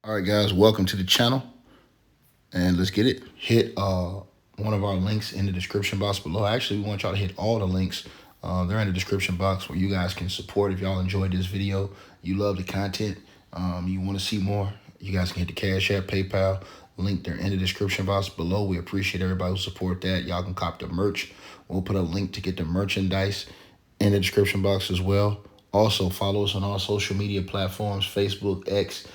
All right, guys, welcome to the channel, and let's get it. Hit one of our links in the description box below. Actually, we want y'all to hit all the links. They're in the description box where you guys can support if y'all enjoyed this video. You love the content. You want to see more. You guys can hit the Cash App, PayPal link. They're in the description box below. We appreciate everybody who support that. Y'all can cop the merch. We'll put a link to get the merchandise in the description box as well. Also, follow us on all social media platforms, Facebook, X,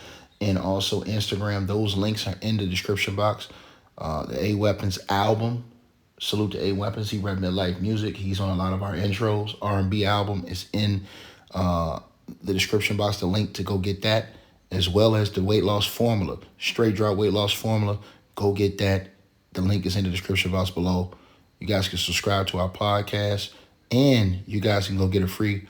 and also Instagram. Those links are in the description box. The A Weapons album. Salute to A Weapons. He rep Midlife Music. He's on a lot of our intros. R&B album is in the description box. The link to go get that, as well as the weight loss formula. Straight drop weight loss formula. Go get that. The link is in the description box below. You guys can subscribe to our podcast, and you guys can go get a free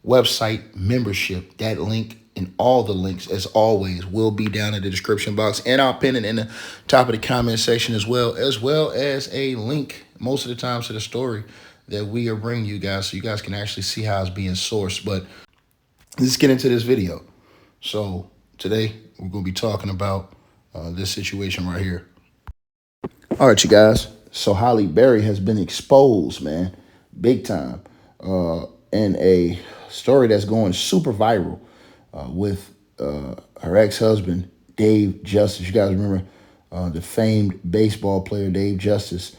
website membership. That link and all the links, as always, will be down in the description box, and I'll pin it in the top of the comment section as well as a link most of the times to the story that we are bringing you guys, so you guys can actually see how it's being sourced. But let's get into this video. So today we're going to be talking about this situation right here. All right, you guys. So Halle Berry has been exposed, man, big time, in a story that's going super viral with her ex-husband, Dave Justice. You guys remember the famed baseball player, Dave Justice.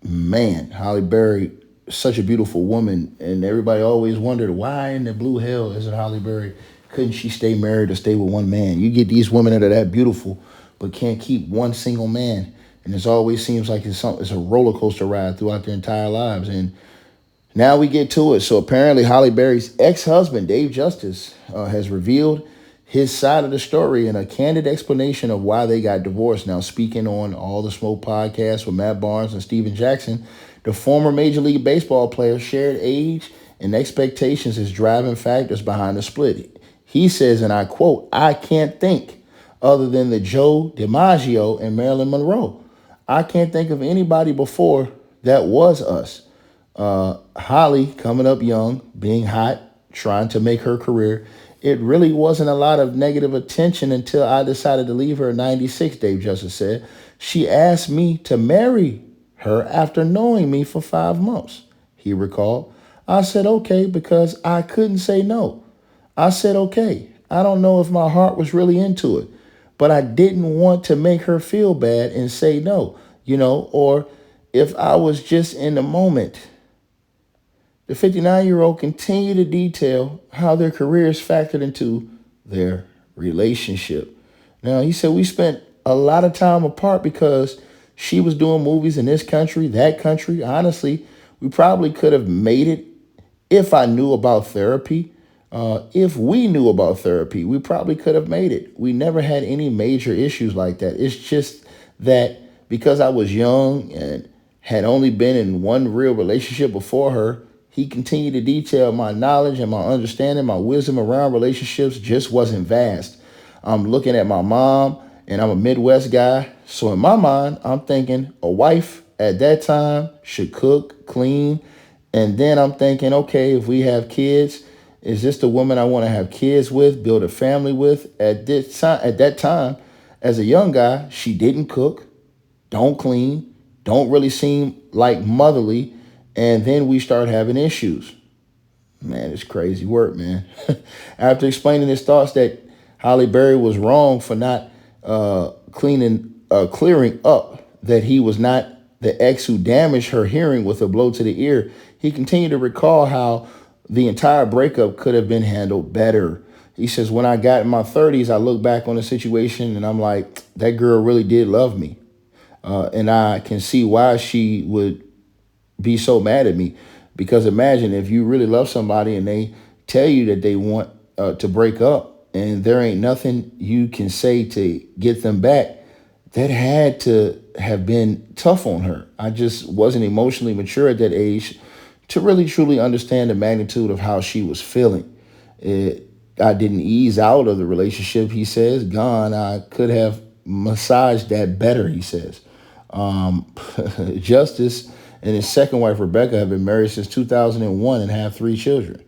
Man, Halle Berry, such a beautiful woman, and everybody always wondered, why in the blue hell isn't Halle Berry? Couldn't she stay married or stay with one man? You get these women that are that beautiful but can't keep one single man, and it always seems like it's a roller coaster ride throughout their entire lives. And now we get to it. So apparently Halle Berry's ex-husband, Dave Justice, has revealed his side of the story and a candid explanation of why they got divorced. Now, speaking on All the Smoke podcast with Matt Barnes and Steven Jackson, the former Major League Baseball player shared age and expectations as driving factors behind the split. He says, and I quote, "I can't think other than the Joe DiMaggio and Marilyn Monroe. I can't think of anybody before that was us." Holly coming up young, being hot, trying to make her career. It really wasn't a lot of negative attention until I decided to leave her in '96, Dave Justice said. She asked me to marry her after knowing me for 5 months, he recalled. I said, okay, because I couldn't say no. I said, okay. I don't know if my heart was really into it, but I didn't want to make her feel bad and say no, or if I was just in the moment. The 59-year-old continued to detail how their careers factored into their relationship. Now, he said, we spent a lot of time apart because she was doing movies in this country, that country. Honestly, we probably could have made it if I knew about therapy. If we knew about therapy, we probably could have made it. We never had any major issues like that. It's just that because I was young and had only been in one real relationship before her, he continued to detail my knowledge and my understanding, my wisdom around relationships just wasn't vast. I'm looking at my mom, and I'm a Midwest guy. So in my mind, I'm thinking a wife at that time should cook, clean. And then I'm thinking, okay, if we have kids, is this the woman I want to have kids with, build a family with? At that time, as a young guy, she didn't cook, don't clean, don't really seem like motherly. And then we start having issues. Man, it's crazy work, man. After explaining his thoughts that Halle Berry was wrong for not clearing up that he was not the ex who damaged her hearing with a blow to the ear, he continued to recall how the entire breakup could have been handled better. He says, when I got in my 30s, I look back on the situation and I'm like, that girl really did love me. And I can see why she would be so mad at me, because imagine if you really love somebody and they tell you that they want to break up and there ain't nothing you can say to get them back. That had to have been tough on her. I just wasn't emotionally mature at that age to really truly understand the magnitude of how she was feeling. I didn't ease out of the relationship, he says. Gone, I could have massaged that better, he says. Justice and his second wife, Rebecca, have been married since 2001 and have 3 children.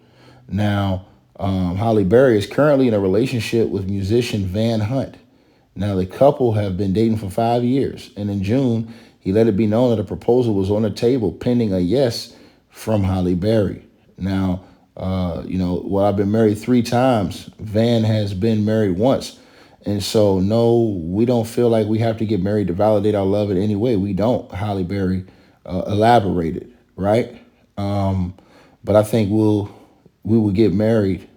Now, Halle Berry is currently in a relationship with musician Van Hunt. Now, the couple have been dating for 5 years, and in June, he let it be known that a proposal was on the table pending a yes from Halle Berry. Now, well, I've been married 3 times. Van has been married once. And so, no, we don't feel like we have to get married to validate our love in any way. We don't, Halle Berry elaborated, right? But I think we will get married,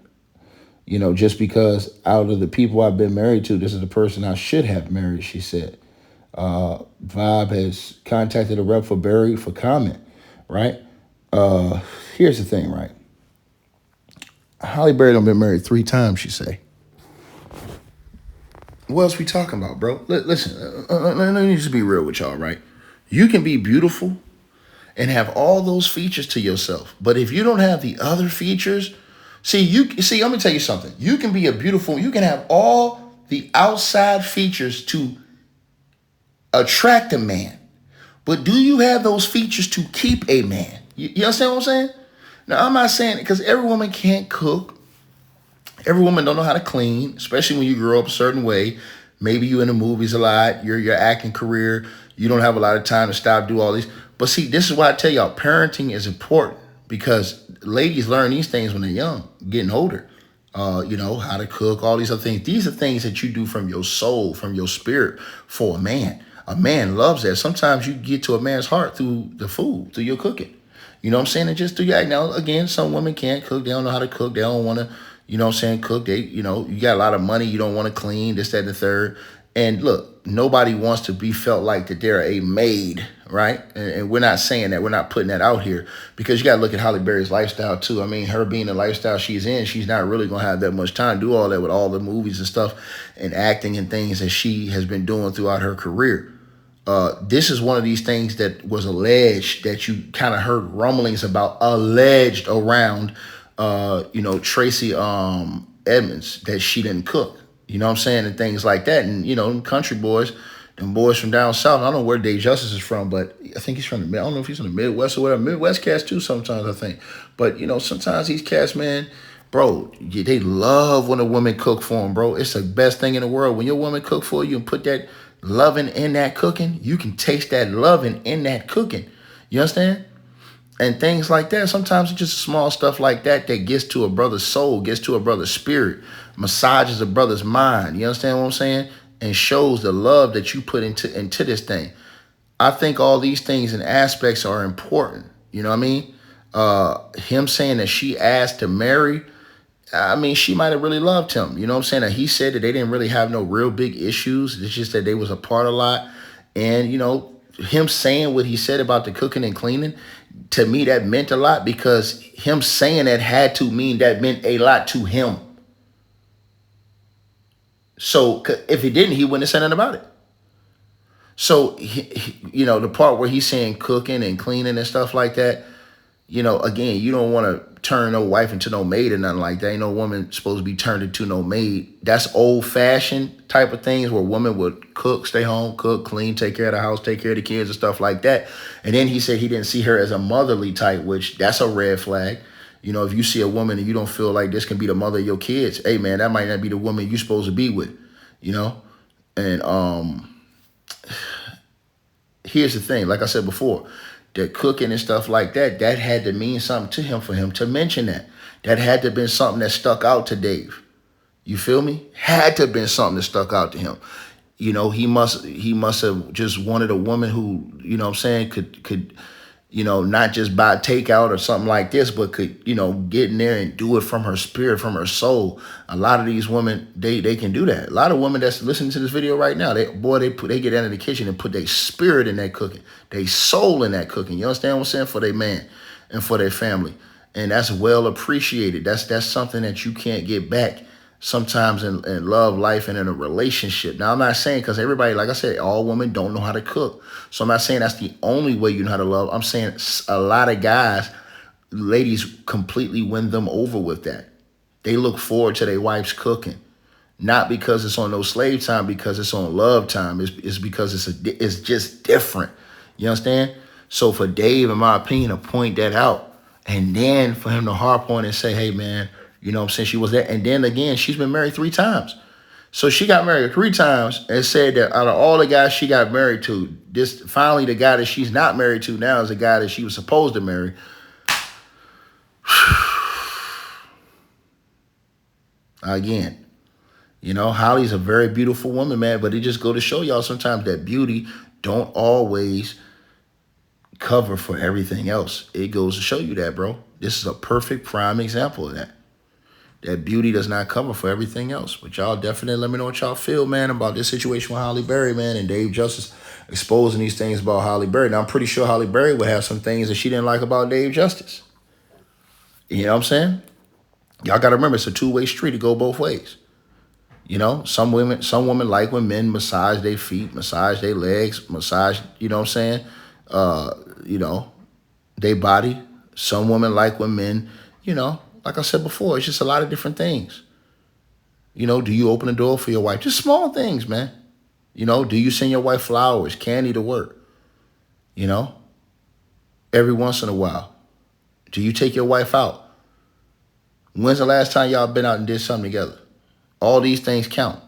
just because out of the people I've been married to, this is the person I should have married, she said. Vibe has contacted a rep for Berry for comment, right? Here's the thing, right? Halle Berry done been married 3 times, she say. What else we talking about, bro? Listen, let me just be real with y'all, right? You can be beautiful and have all those features to yourself, but if you don't have the other features, let me tell you something. You can be you can have all the outside features to attract a man, but do you have those features to keep a man? You understand what I'm saying? Now, I'm not saying it because every woman can't cook. Every woman don't know how to clean, especially when you grow up a certain way. Maybe you in the movies a lot, your acting career, you don't have a lot of time to stop, do all these. But see, this is why I tell y'all, parenting is important because ladies learn these things when they're young, getting older. How to cook, all these other things. These are things that you do from your soul, from your spirit for a man. A man loves that. Sometimes you get to a man's heart through the food, through your cooking. You know what I'm saying? And just through your act. Now, again, some women can't cook. They don't know how to cook. They don't want to, cook. You got a lot of money. You don't want to clean, this, that, and the third. And look, nobody wants to be felt like that they're a maid, right? And we're not saying that. We're not putting that out here because you got to look at Halle Berry's lifestyle too. I mean, her being the lifestyle she's in, she's not really going to have that much time to do all that with all the movies and stuff and acting and things that she has been doing throughout her career. This is one of these things that was alleged that you kind of heard rumblings about alleged around, Tracy Edmonds, that she didn't cook. You know what I'm saying? And things like that. And, them country boys, them boys from down south, I don't know where Dave Justice is from, but I think he's from I don't know if he's from the Midwest or whatever. Midwest cast too sometimes, I think. But, sometimes these cast, man, bro, they love when a woman cook for them, bro. It's the best thing in the world. When your woman cook for you and put that loving in that cooking, you can taste that loving in that cooking. You understand? And things like that. Sometimes it's just small stuff like that that gets to a brother's soul, gets to a brother's spirit, massages a brother's mind. You understand what I'm saying? And shows the love that you put into this thing. I think all these things and aspects are important. You know what I mean? Him saying that she asked to marry, I mean, she might have really loved him. You know what I'm saying? That he said that they didn't really have no real big issues. It's just that they was apart a lot. And, him saying what he said about the cooking and cleaning, to me, that meant a lot because him saying that had to mean that meant a lot to him. So if he didn't, he wouldn't have said nothing about it. So, the part where he's saying cooking and cleaning and stuff like that, again, you don't want to turn no wife into no maid or nothing like that. Ain't no woman supposed to be turned into no maid. That's old fashioned type of things where women would cook, stay home, cook, clean, take care of the house, take care of the kids and stuff like that. And then he said he didn't see her as a motherly type, which that's a red flag. If you see a woman and you don't feel like this can be the mother of your kids, hey man, that might not be the woman you're supposed to be with, And here's the thing, like I said before, the cooking and stuff like that, that had to mean something to him for him to mention that. That had to have been something that stuck out to Dave. You feel me? Had to have been something that stuck out to him. He must have just wanted a woman who, could not just buy takeout or something like this, but could, get in there and do it from her spirit, from her soul. A lot of these women, they can do that. A lot of women that's listening to this video right now, they get into the kitchen and put their spirit in that cooking, their soul in that cooking. You understand what I'm saying? For their man and for their family. And that's well appreciated. That's something that you can't get back sometimes in love life and in a relationship. Now, I'm not saying because everybody, like I said, all women don't know how to cook. So I'm not saying that's the only way you know how to love. I'm saying a lot of guys, ladies completely win them over with that. They look forward to their wife's cooking. Not because it's on no slave time, because it's on love time. It's because it's just different. You understand? So for Dave, in my opinion, to point that out, and then for him to harp on and say, hey, man, You know what I'm saying? She was there. And then again, she's been married 3 times. So she got married 3 times and said that out of all the guys she got married to, this finally the guy that she's not married to now is the guy that she was supposed to marry. Again, you know, Holly's a very beautiful woman, man, but it just go to show y'all sometimes that beauty don't always cover for everything else. It goes to show you that, bro. This is a perfect prime example of that. That beauty does not cover for everything else. But y'all definitely let me know what y'all feel, man, about this situation with Halle Berry, man, and Dave Justice exposing these things about Halle Berry. Now, I'm pretty sure Halle Berry would have some things that she didn't like about Dave Justice. You know what I'm saying? Y'all got to remember, it's a two-way street to go both ways. You know, some women like when men massage their feet, massage their legs, massage, you know what I'm saying? You know, their body. Some women like when men, you know, like I said before, it's just a lot of different things. You know, do you open the door for your wife? Just small things, man. You know, do you send your wife flowers, candy to work? You know, every once in a while. Do you take your wife out? When's the last time y'all been out and did something together? All these things count.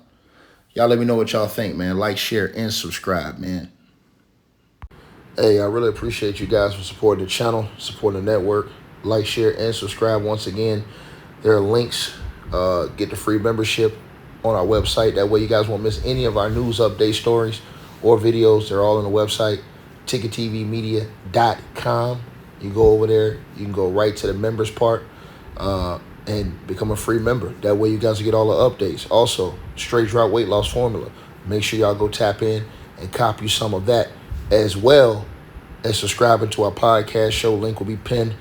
Y'all let me know what y'all think, man. Like, share, and subscribe, man. Hey, I really appreciate you guys for supporting the channel, supporting the network. Like, share, and subscribe. Once again, there are links. Get the free membership on our website. That way you guys won't miss any of our news update stories or videos. They're all on the website, ticketvmedia.com. You go over there. You can go right to the members part and become a free member. That way you guys will get all the updates. Also, straight drop weight loss formula. Make sure y'all go tap in and copy some of that, as well as subscribing to our podcast show. Link will be pinned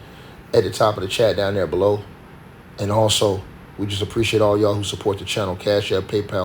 at the top of the chat down there below. And also, we just appreciate all y'all who support the channel. Cash App, PayPal.